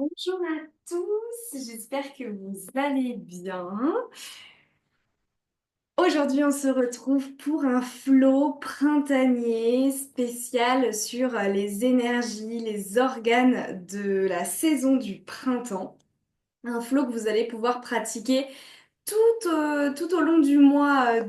Bonjour à tous, j'espère que vous allez bien. Aujourd'hui, on se retrouve pour un flow printanier spécial sur les énergies, les organes de la saison du printemps. Un flow que vous allez pouvoir pratiquer tout au long du mois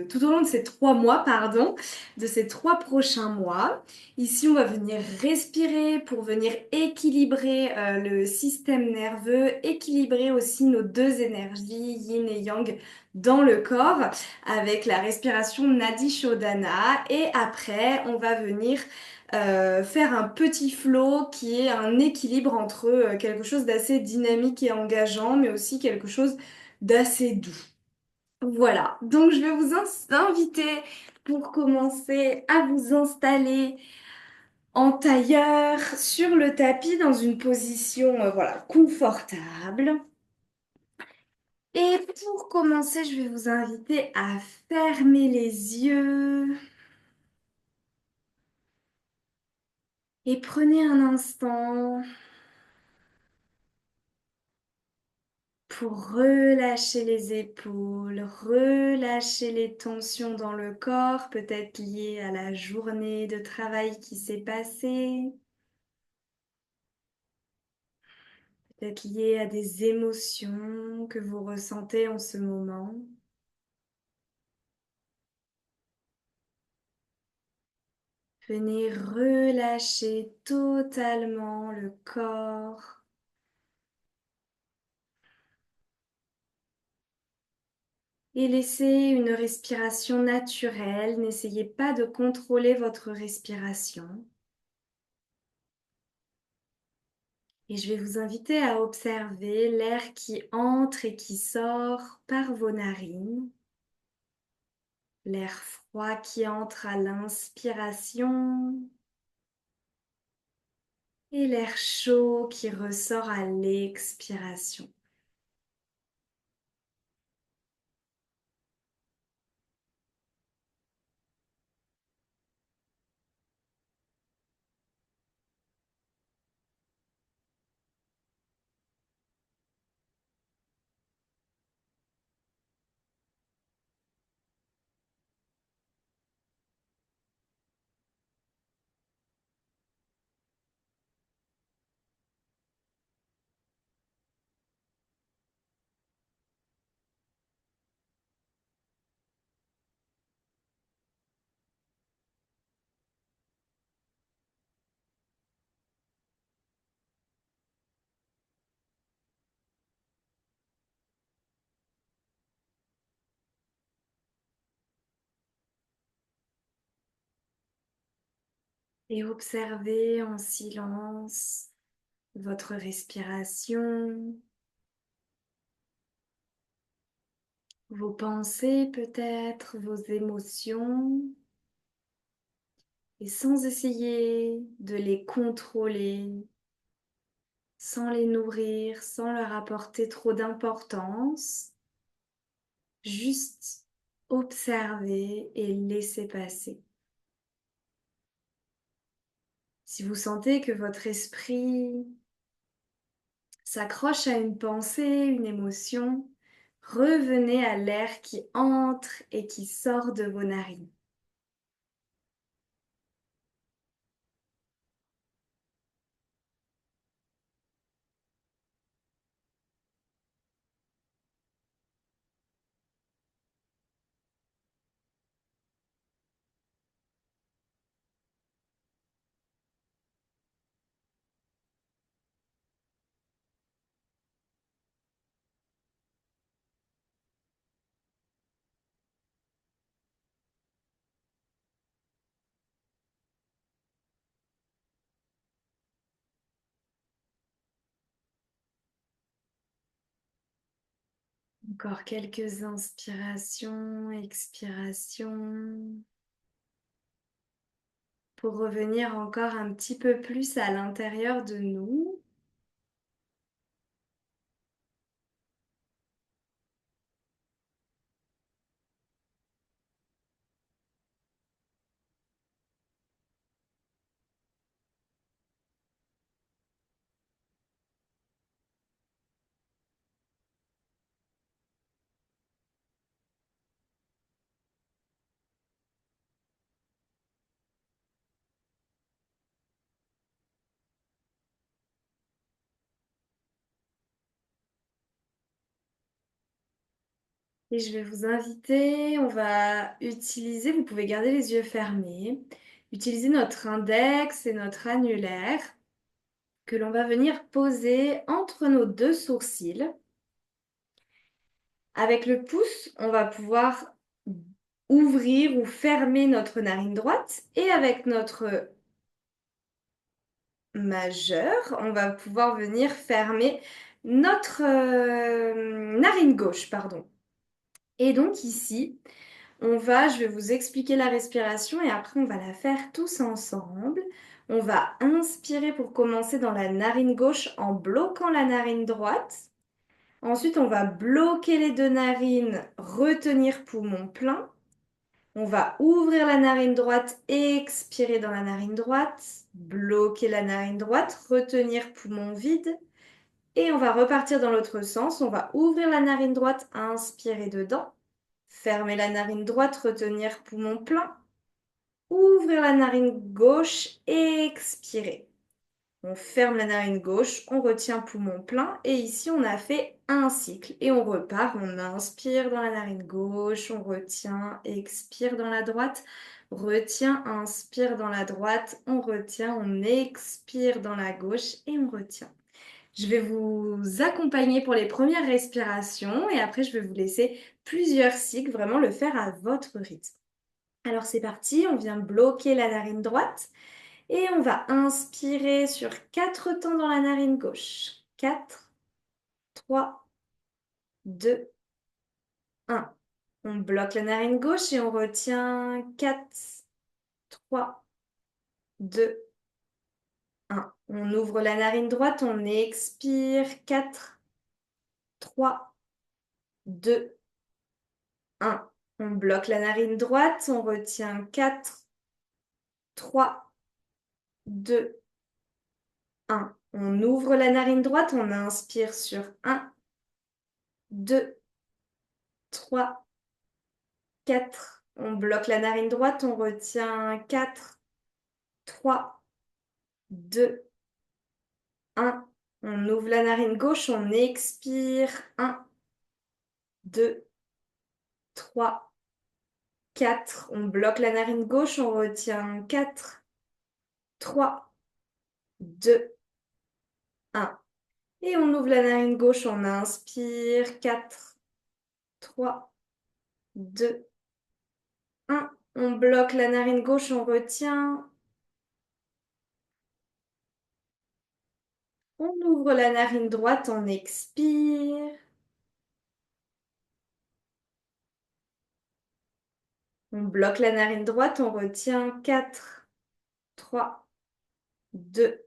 tout au long de ces 3 mois, pardon, de ces 3 prochains mois. Ici, on va venir respirer pour venir équilibrer le système nerveux, équilibrer aussi nos deux énergies, yin et yang, dans le corps, avec la respiration Nadi Shodhana. Et après, on va venir faire un petit flow qui est un équilibre entre quelque chose d'assez dynamique et engageant, mais aussi quelque chose d'assez doux. Voilà, donc je vais vous inviter pour commencer à vous installer en tailleur sur le tapis dans une position voilà, confortable. Et pour commencer, je vais vous inviter à fermer les yeux et prenez un instant pour relâcher les épaules, relâcher les tensions dans le corps, peut-être liées à la journée de travail qui s'est passée, peut-être liées à des émotions que vous ressentez en ce moment. Venez relâcher totalement le corps et laissez une respiration naturelle. N'essayez pas de contrôler votre respiration. Et je vais vous inviter à observer l'air qui entre et qui sort par vos narines. L'air froid qui entre à l'inspiration et l'air chaud qui ressort à l'expiration. Et observez en silence votre respiration, vos pensées peut-être, vos émotions, et sans essayer de les contrôler, sans les nourrir, sans leur apporter trop d'importance, juste observer et laisser passer. Si vous sentez que votre esprit s'accroche à une pensée, une émotion, revenez à l'air qui entre et qui sort de vos narines. Encore quelques inspirations, expirations, pour revenir encore un petit peu plus à l'intérieur de nous. Et je vais vous inviter, on va utiliser, vous pouvez garder les yeux fermés, utiliser notre index et notre annulaire que l'on va venir poser entre nos deux sourcils. Avec le pouce, on va pouvoir ouvrir ou fermer notre narine droite et avec notre majeur, on va pouvoir venir fermer notre narine gauche, pardon. Et donc ici, je vais vous expliquer la respiration et après on va la faire tous ensemble. On va inspirer pour commencer dans la narine gauche en bloquant la narine droite. Ensuite, on va bloquer les deux narines, retenir poumon plein. On va ouvrir la narine droite, expirer dans la narine droite, bloquer la narine droite, retenir poumon vide. Et on va repartir dans l'autre sens. On va ouvrir la narine droite, inspirer dedans. Fermer la narine droite, retenir poumon plein. Ouvrir la narine gauche, expirer. On ferme la narine gauche, on retient poumon plein et ici on a fait un cycle et on repart, on inspire dans la narine gauche, on retient, expire dans la droite, retient, inspire dans la droite, on retient, on expire dans la gauche et on retient. Je vais vous accompagner pour les premières respirations et après je vais vous laisser plusieurs cycles, vraiment le faire à votre rythme. Alors c'est parti, on vient bloquer la narine droite. Et on va inspirer sur 4 temps dans la narine gauche. 4, 3, 2, 1. On bloque la narine gauche et on retient 4, 3, 2, 1. On ouvre la narine droite, on expire 4, 3, 2, 1. On bloque la narine droite, on retient 4, 3, 2, 1. On ouvre la narine droite, on inspire sur 1, 2, 3, 4. On bloque la narine droite, on retient 4, 3, 2, 1. On ouvre la narine gauche, on expire 1, 2, 3, 4. On bloque la narine gauche, on retient 4, 3, 2, 1. Et on ouvre la narine gauche, on inspire 4, 3, 2, 1. On bloque la narine gauche, on retient. On ouvre la narine droite, on expire. On bloque la narine droite, on retient 4, 3, 2,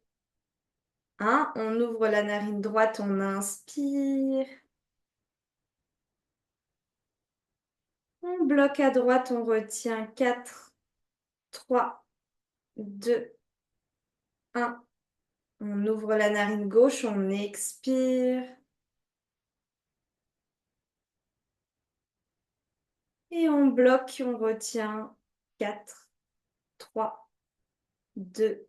1. On ouvre la narine droite, on inspire. On bloque à droite, on retient 4, 3, 2, 1. On ouvre la narine gauche, on expire. Et on bloque, on retient 4, 3, 2,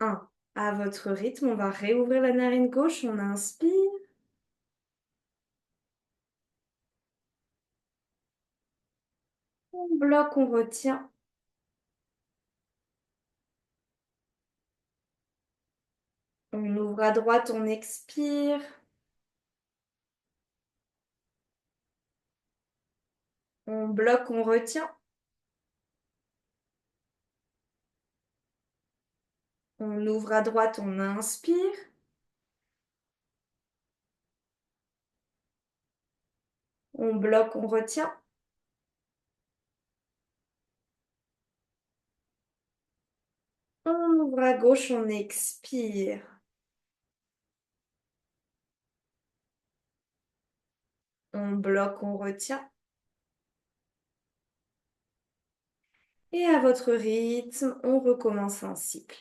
1. À votre rythme, on va réouvrir la narine gauche, on inspire. On bloque, on retient. On ouvre à droite, on expire. On bloque, on retient. On ouvre à droite, on inspire. On bloque, on retient. On ouvre à gauche, on expire. On bloque, on retient. Et à votre rythme, on recommence un cycle.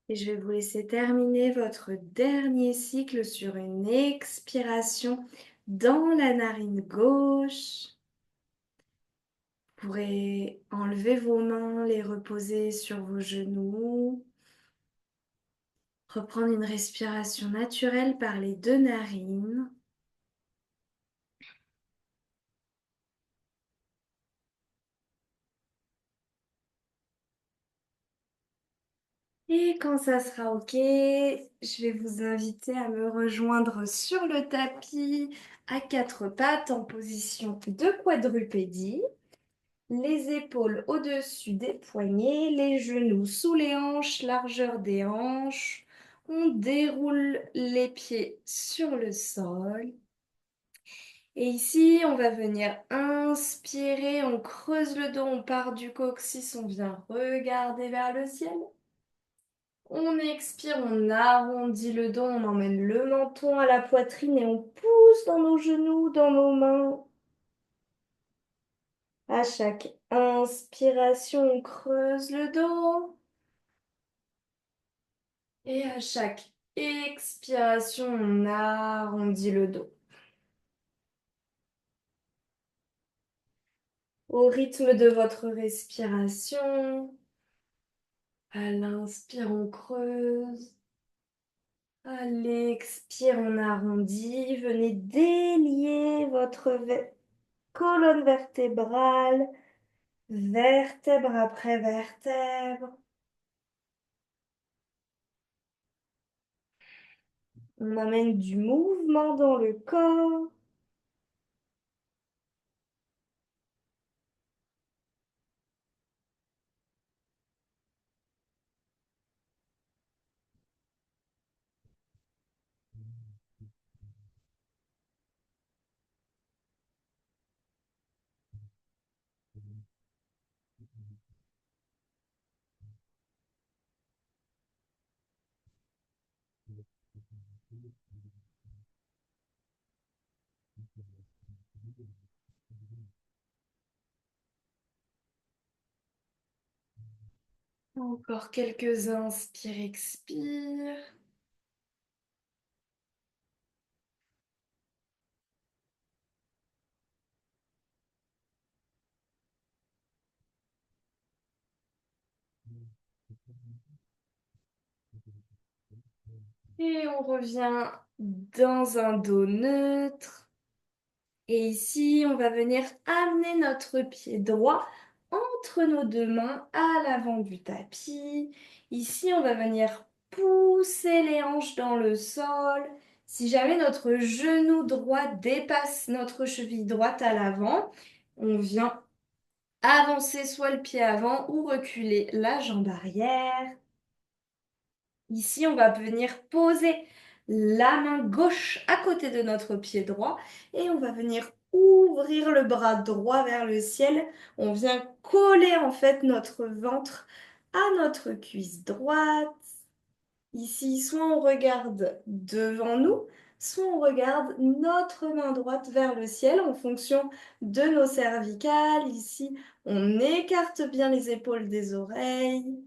Et je vais vous laisser terminer votre dernier cycle sur une expiration dans la narine gauche. Vous pourrez enlever vos mains, les reposer sur vos genoux. Reprendre une respiration naturelle par les deux narines. Et quand ça sera OK, je vais vous inviter à me rejoindre sur le tapis à quatre pattes en position de quadrupédie. Les épaules au-dessus des poignets, les genoux sous les hanches, largeur des hanches. On déroule les pieds sur le sol. Et ici, on va venir inspirer, on creuse le dos, on part du coccyx, on vient regarder vers le ciel. On expire, on arrondit le dos, on emmène le menton à la poitrine et on pousse dans nos genoux, dans nos mains. À chaque inspiration, on creuse le dos. Et à chaque expiration, on arrondit le dos. Au rythme de votre respiration, à l'inspire, on creuse. À l'expire, on arrondit. Venez délier votre colonne vertébrale, vertèbre après vertèbre. On amène du mouvement dans le corps. Encore quelques inspires, expire. Et on revient dans un dos neutre. Et ici, on va venir amener notre pied droit entre nos deux mains à l'avant du tapis. Ici, on va venir pousser les hanches dans le sol. Si jamais notre genou droit dépasse notre cheville droite à l'avant, on vient avancer soit le pied avant ou reculer la jambe arrière. Ici, on va venir poser la main gauche à côté de notre pied droit et on va venir ouvrir le bras droit vers le ciel. On vient coller en fait notre ventre à notre cuisse droite. Ici, soit on regarde devant nous, soit on regarde notre main droite vers le ciel en fonction de nos cervicales. Ici, on écarte bien les épaules des oreilles.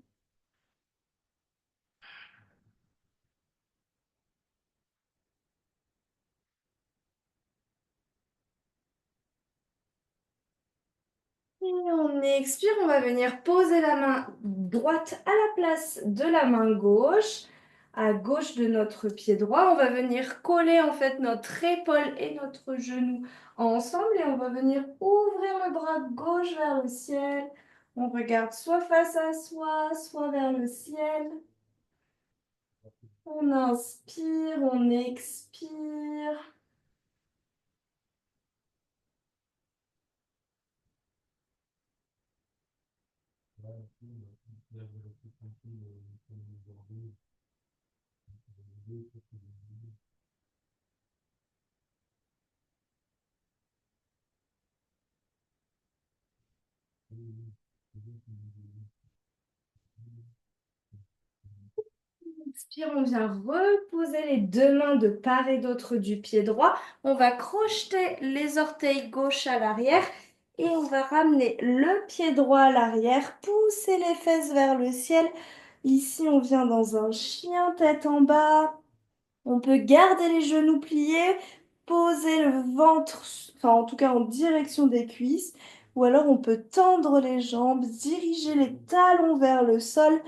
Et on expire, on va venir poser la main droite à la place de la main gauche, à gauche de notre pied droit. On va venir coller en fait notre épaule et notre genou ensemble et on va venir ouvrir le bras gauche vers le ciel. On regarde soit face à soi, soit vers le ciel. On inspire, on expire. Inspire, on vient reposer les deux mains de part et d'autre du pied droit. On va crocheter les orteils gauche à l'arrière et on va ramener le pied droit à l'arrière, pousser les fesses vers le ciel, Ici, on vient dans un chien tête en bas. On peut garder les genoux pliés, poser le ventre, enfin en tout cas en direction des cuisses, ou alors on peut tendre les jambes, diriger les talons vers le sol.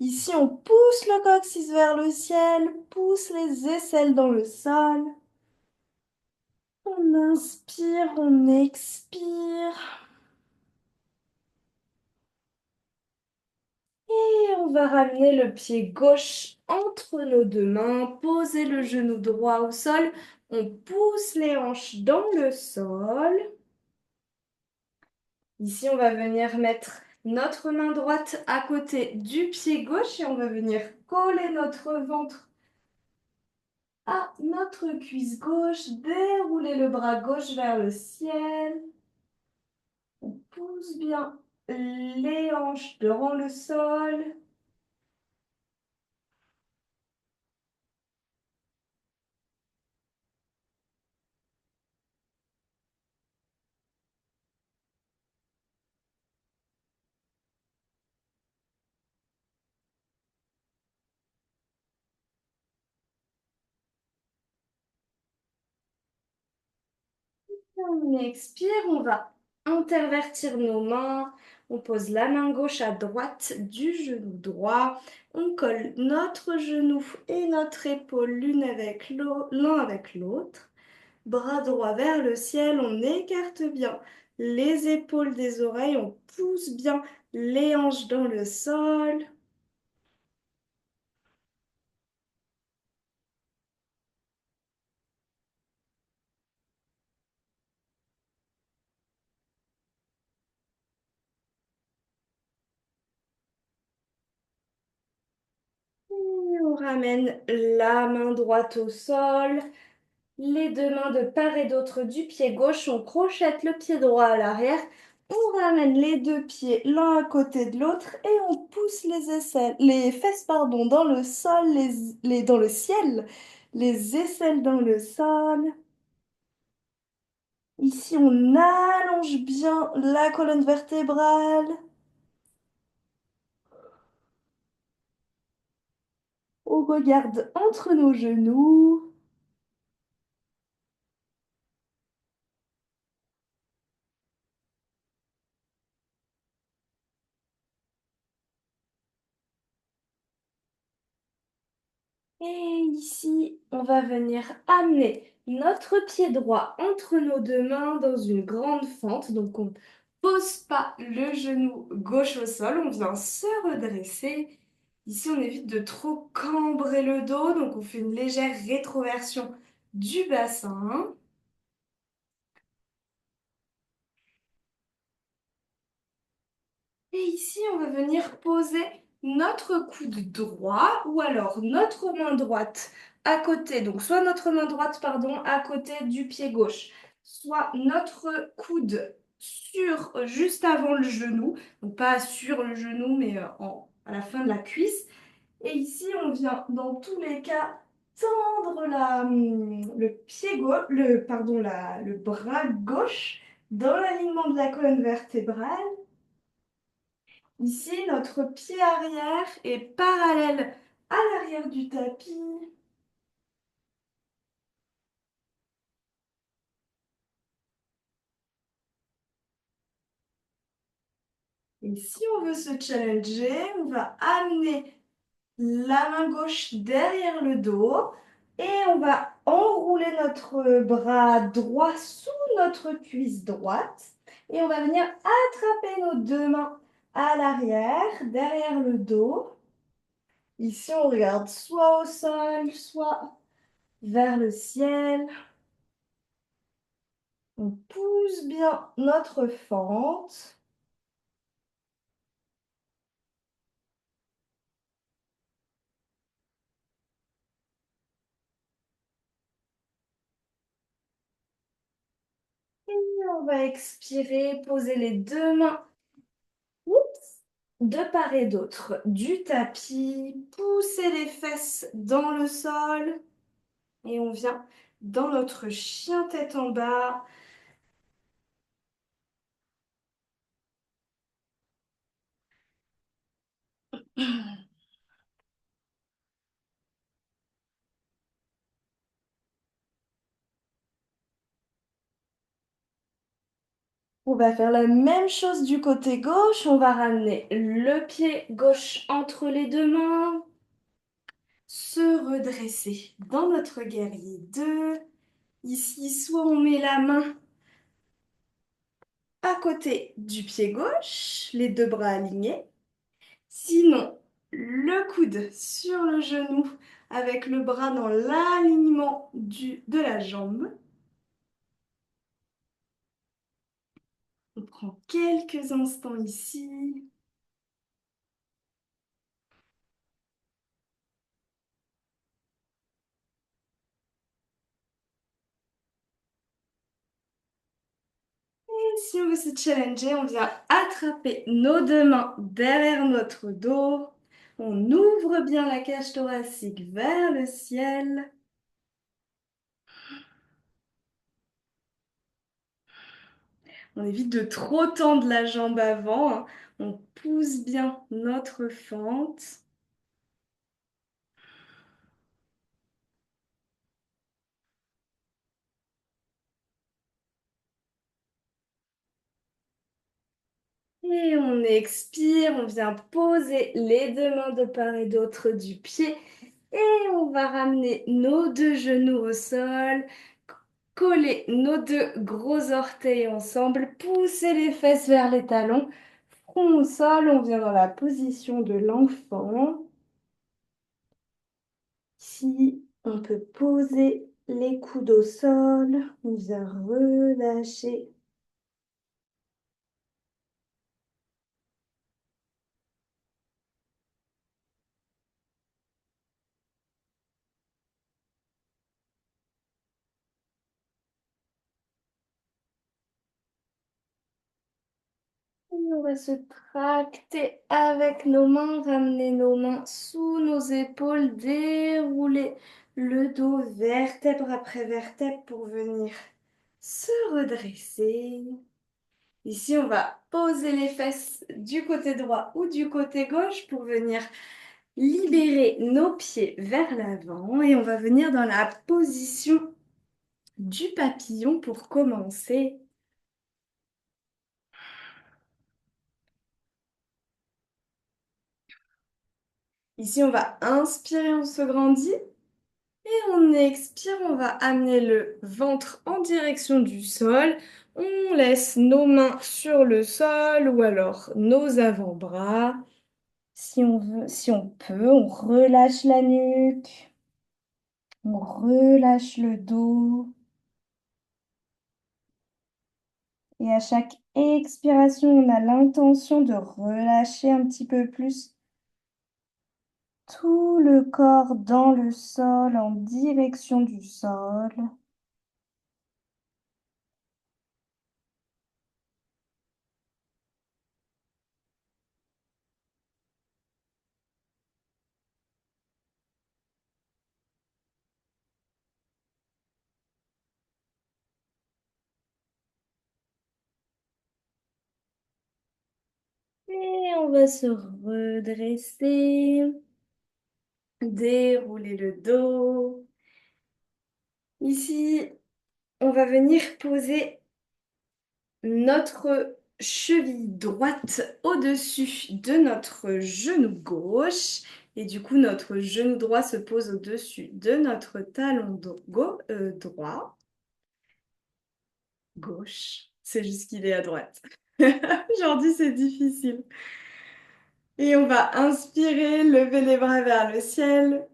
Ici, on pousse le coccyx vers le ciel, pousse les aisselles dans le sol. On inspire, on expire. Et on va ramener le pied gauche entre nos deux mains, poser le genou droit au sol. On pousse les hanches dans le sol. Ici, on va venir mettre notre main droite à côté du pied gauche et on va venir coller notre ventre à notre cuisse gauche, dérouler le bras gauche vers le ciel. On pousse bien les hanches devant le sol. On expire, on va intervertir nos mains. On pose la main gauche à droite du genou droit. On colle notre genou et notre épaule l'un avec l'autre. Bras droit vers le ciel, on écarte bien les épaules des oreilles, on pousse bien les hanches dans le sol. Et on ramène la main droite au sol, les deux mains de part et d'autre du pied gauche, on crochette le pied droit à l'arrière, on ramène les deux pieds l'un à côté de l'autre et on pousse les fesses pardon, dans le sol, dans le ciel, les aisselles dans le sol. Ici, on allonge bien la colonne vertébrale. On regarde entre nos genoux. Et ici, on va venir amener notre pied droit entre nos deux mains dans une grande fente. Donc, on ne pose pas le genou gauche au sol. On vient se redresser. Ici, on évite de trop cambrer le dos. Donc, on fait une légère rétroversion du bassin. Et ici, on va venir poser notre coude droit ou alors notre main droite à côté, donc soit notre main droite, pardon, à côté du pied gauche, soit notre coude juste avant le genou, donc pas sur le genou, mais à la fin de la cuisse. Et ici, on vient dans tous les cas tendre le pied gauche, le bras gauche dans l'alignement de la colonne vertébrale. Ici, notre pied arrière est parallèle à l'arrière du tapis. Et si on veut se challenger, on va amener la main gauche derrière le dos et on va enrouler notre bras droit sous notre cuisse droite et on va venir attraper nos deux mains à l'arrière, derrière le dos. Ici, on regarde soit au sol, soit vers le ciel. On pousse bien notre fente. Et on va expirer, poser les deux mains oups, de part et d'autre du tapis. Pousser les fesses dans le sol. Et on vient dans notre chien tête en bas. On va faire la même chose du côté gauche. On va ramener le pied gauche entre les deux mains, se redresser dans notre guerrier 2. Ici, soit on met la main à côté du pied gauche, les deux bras alignés. Sinon, le coude sur le genou avec le bras dans l'alignement de la jambe. On prend quelques instants ici. Si on veut se challenger, on vient attraper nos deux mains derrière notre dos. On ouvre bien la cage thoracique vers le ciel. On évite de trop tendre la jambe avant, hein. On pousse bien notre fente. Et on expire, on vient poser les deux mains de part et d'autre du pied. Et on va ramener nos deux genoux au sol, coller nos deux gros orteils ensemble, pousser les fesses vers les talons, front au sol, on vient dans la position de l'enfant. Ici, on peut poser les coudes au sol, on vient relâcher. Et on va se tracter avec nos mains, ramener nos mains sous nos épaules, dérouler le dos vertèbre après vertèbre pour venir se redresser. Ici, on va poser les fesses du côté droit ou du côté gauche pour venir libérer nos pieds vers l'avant et on va venir dans la position du papillon pour commencer. Ici, on va inspirer, on se grandit. Et on expire, on va amener le ventre en direction du sol. On laisse nos mains sur le sol ou alors nos avant-bras. Si on veut, si on peut, on relâche la nuque, on relâche le dos. Et à chaque expiration, on a l'intention de relâcher un petit peu plus tout le corps dans le sol, en direction du sol. Et on va se redresser, dérouler le dos. Ici, on va venir poser notre cheville droite au-dessus de notre genou gauche. Et du coup, notre genou droit se pose au-dessus de notre talon droit. Gauche. C'est juste qu'il est à droite. Aujourd'hui, c'est difficile. Et on va inspirer, lever les bras vers le ciel.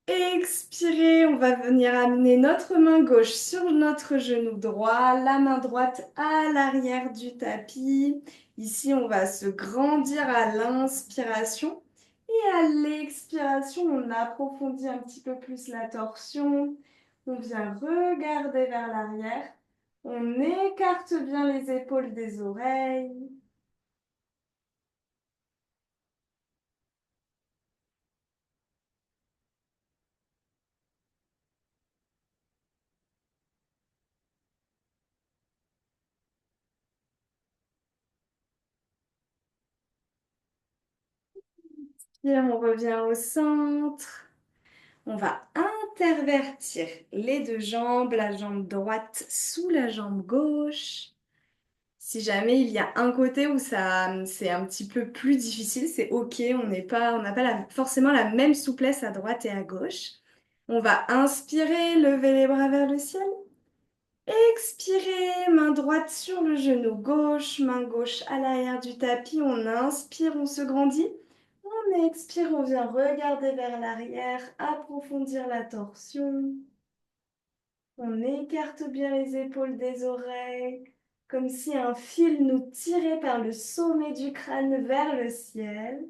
Expirez, on va venir amener notre main gauche sur notre genou droit, la main droite à l'arrière du tapis. Ici, on va se grandir à l'inspiration et à l'expiration, on approfondit un petit peu plus la torsion. On vient regarder vers l'arrière. On écarte bien les épaules des oreilles. Puis on revient au centre. On va intervertir les deux jambes, la jambe droite sous la jambe gauche. Si jamais il y a un côté où ça, c'est un petit peu plus difficile, c'est OK, on n'a pas forcément la même souplesse à droite et à gauche. On va inspirer, lever les bras vers le ciel. Expirer, main droite sur le genou gauche, main gauche à l'arrière du tapis. On inspire, on se grandit. On expire, on vient regarder vers l'arrière, approfondir la torsion. On écarte bien les épaules des oreilles, comme si un fil nous tirait par le sommet du crâne vers le ciel.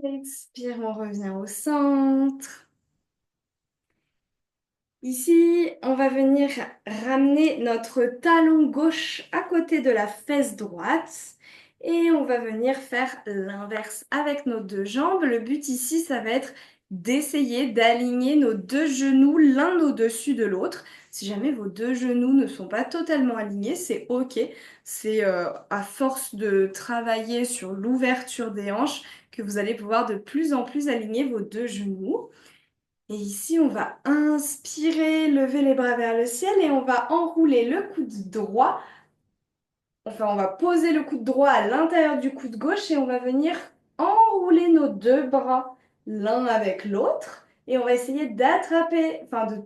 Expire, on revient au centre. Ici, on va venir ramener notre talon gauche à côté de la fesse droite et on va venir faire l'inverse avec nos deux jambes. Le but ici, ça va être d'essayer d'aligner nos deux genoux l'un au-dessus de l'autre. Si jamais vos deux genoux ne sont pas totalement alignés, c'est OK. C'est à force de travailler sur l'ouverture des hanches que vous allez pouvoir de plus en plus aligner vos deux genoux. Et ici, on va inspirer, lever les bras vers le ciel et on va enrouler le coude droit. Enfin, on va poser le coude droit à l'intérieur du coude gauche et on va venir enrouler nos deux bras l'un avec l'autre. Et on va essayer d'attraper, enfin de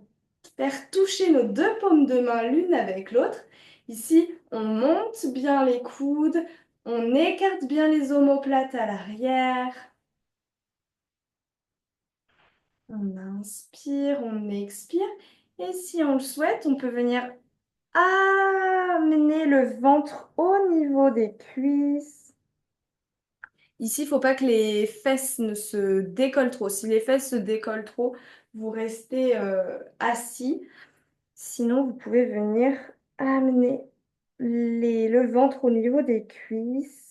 faire toucher nos deux paumes de main l'une avec l'autre. Ici, on monte bien les coudes, on écarte bien les omoplates à l'arrière. On inspire, on expire. Et si on le souhaite, on peut venir amener le ventre au niveau des cuisses. Ici, il ne faut pas que les fesses ne se décollent trop. Si les fesses se décollent trop, vous restez assis. Sinon, vous pouvez venir amener le ventre au niveau des cuisses.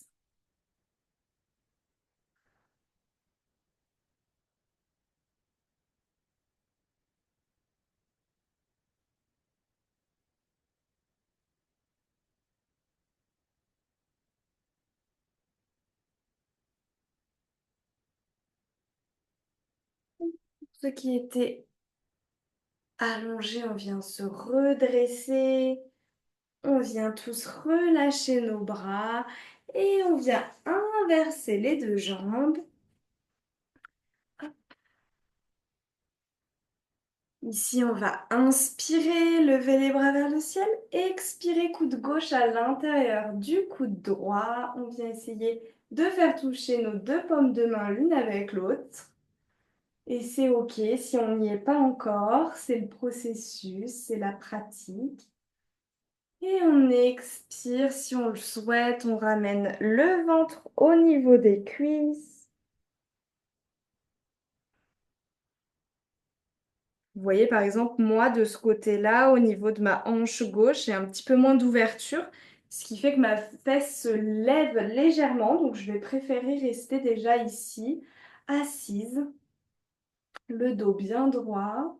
Ceux qui étaient allongés, on vient se redresser. On vient tous relâcher nos bras et on vient inverser les deux jambes. Ici, on va inspirer, lever les bras vers le ciel, expirer, coude gauche à l'intérieur du coude droit. On vient essayer de faire toucher nos deux paumes de main l'une avec l'autre. Et c'est OK si on n'y est pas encore, c'est le processus, c'est la pratique. Et on expire, si on le souhaite, on ramène le ventre au niveau des cuisses. Vous voyez, par exemple, moi, de ce côté-là, au niveau de ma hanche gauche, j'ai un petit peu moins d'ouverture, ce qui fait que ma fesse se lève légèrement. Donc, je vais préférer rester déjà ici, assise, le dos bien droit.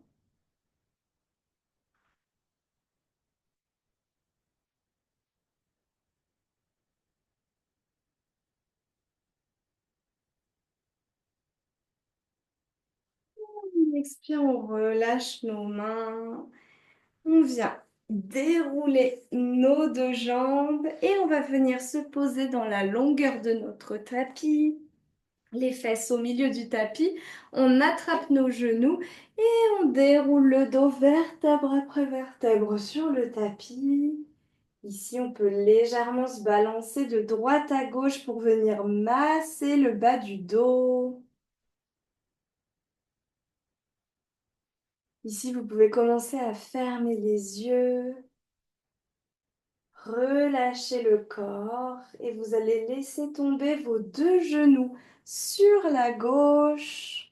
On expire, on relâche nos mains. On vient dérouler nos deux jambes et on va venir se poser dans la longueur de notre tapis, les fesses au milieu du tapis. On attrape nos genoux et on déroule le dos vertèbre après vertèbre sur le tapis. Ici, on peut légèrement se balancer de droite à gauche pour venir masser le bas du dos. Ici, vous pouvez commencer à fermer les yeux. Relâchez le corps et vous allez laisser tomber vos deux genoux sur la gauche.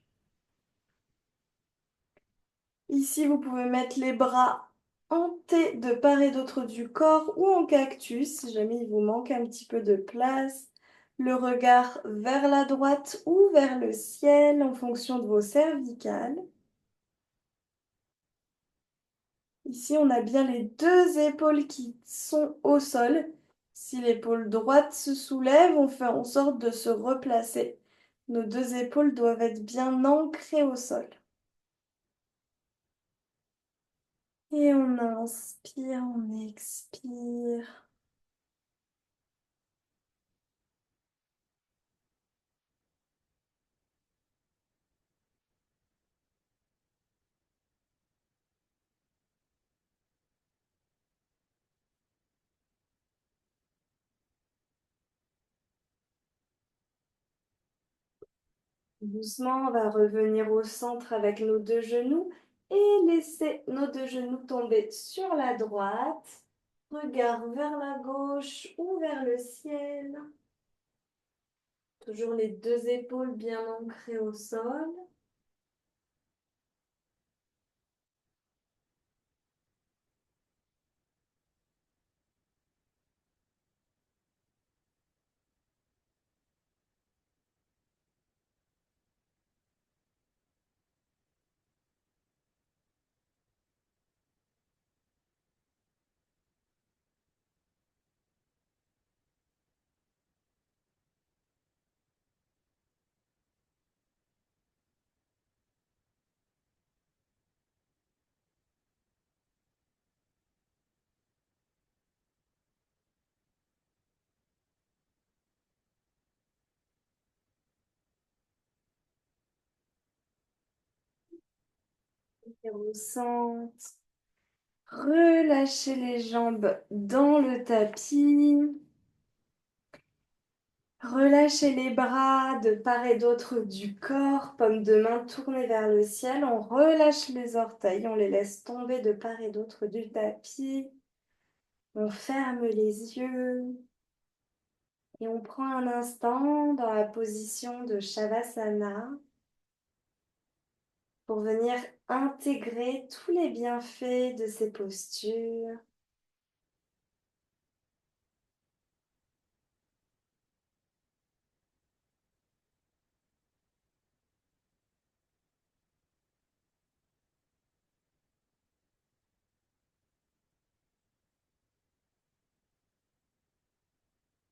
Ici, vous pouvez mettre les bras en T de part et d'autre du corps ou en cactus si jamais il vous manque un petit peu de place. Le regard vers la droite ou vers le ciel en fonction de vos cervicales. Ici, on a bien les deux épaules qui sont au sol. Si l'épaule droite se soulève, on fait en sorte de se replacer. Nos deux épaules doivent être bien ancrées au sol. Et on inspire, on expire. Doucement, on va revenir au centre avec nos deux genoux et laisser nos deux genoux tomber sur la droite. Regard vers la gauche ou vers le ciel. Toujours les deux épaules bien ancrées au sol. Et au centre. Relâchez les jambes dans le tapis. Relâchez les bras de part et d'autre du corps, paume de main tournée vers le ciel. On relâche les orteils, on les laisse tomber de part et d'autre du tapis. On ferme les yeux et on prend un instant dans la position de Shavasana pour venir intégrer tous les bienfaits de ces postures.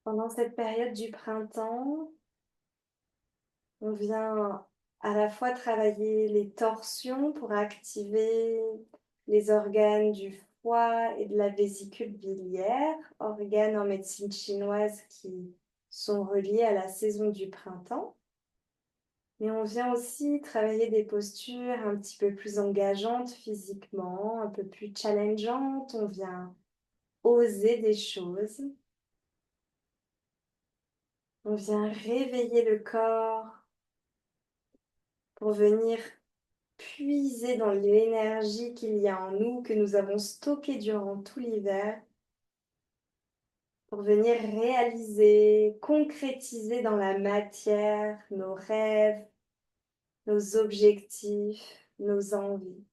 Pendant cette période du printemps, on vient à la fois travailler les torsions pour activer les organes du foie et de la vésicule biliaire, organes en médecine chinoise qui sont reliés à la saison du printemps. Mais on vient aussi travailler des postures un petit peu plus engageantes physiquement, un peu plus challengeantes. On vient oser des choses. On vient réveiller le corps pour venir puiser dans l'énergie qu'il y a en nous, que nous avons stockée durant tout l'hiver, pour venir réaliser, concrétiser dans la matière nos rêves, nos objectifs, nos envies.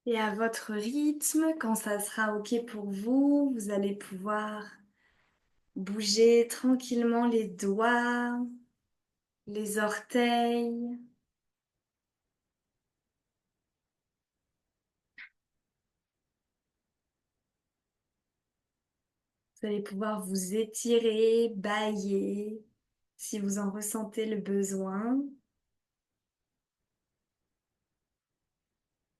Et à votre rythme, quand ça sera OK pour vous, vous allez pouvoir bouger tranquillement les doigts, les orteils. Vous allez pouvoir vous étirer, bâiller, si vous en ressentez le besoin.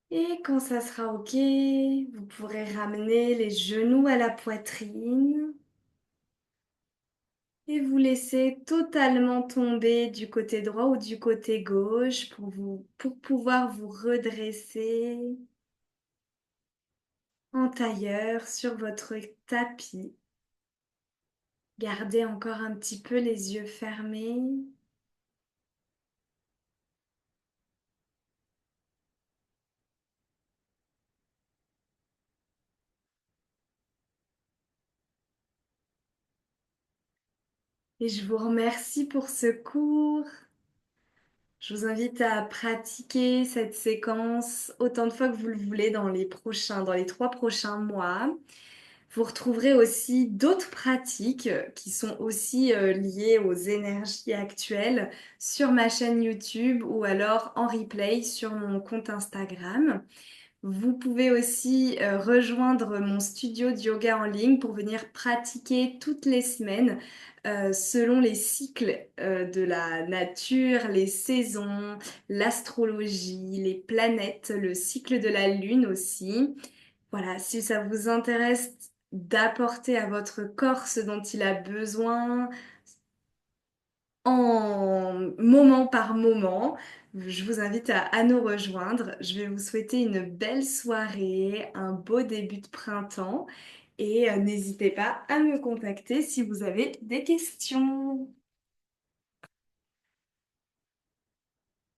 Et quand ça sera OK, vous pourrez ramener les genoux à la poitrine et vous laisser totalement tomber du côté droit ou du côté gauche pour pouvoir vous redresser en tailleur sur votre tapis. Gardez encore un petit peu les yeux fermés. Et je vous remercie pour ce cours. Je vous invite à pratiquer cette séquence autant de fois que vous le voulez dans les 3 prochains mois. Vous retrouverez aussi d'autres pratiques qui sont aussi liées aux énergies actuelles sur ma chaîne YouTube ou alors en replay sur mon compte Instagram. Vous pouvez aussi rejoindre mon studio de yoga en ligne pour venir pratiquer toutes les semaines selon les cycles de la nature, les saisons, l'astrologie, les planètes, le cycle de la lune aussi. Voilà, si ça vous intéresse d'apporter à votre corps ce dont il a besoin, en moment par moment. Je vous invite à nous rejoindre. Je vais vous souhaiter une belle soirée, un beau début de printemps et n'hésitez pas à me contacter si vous avez des questions.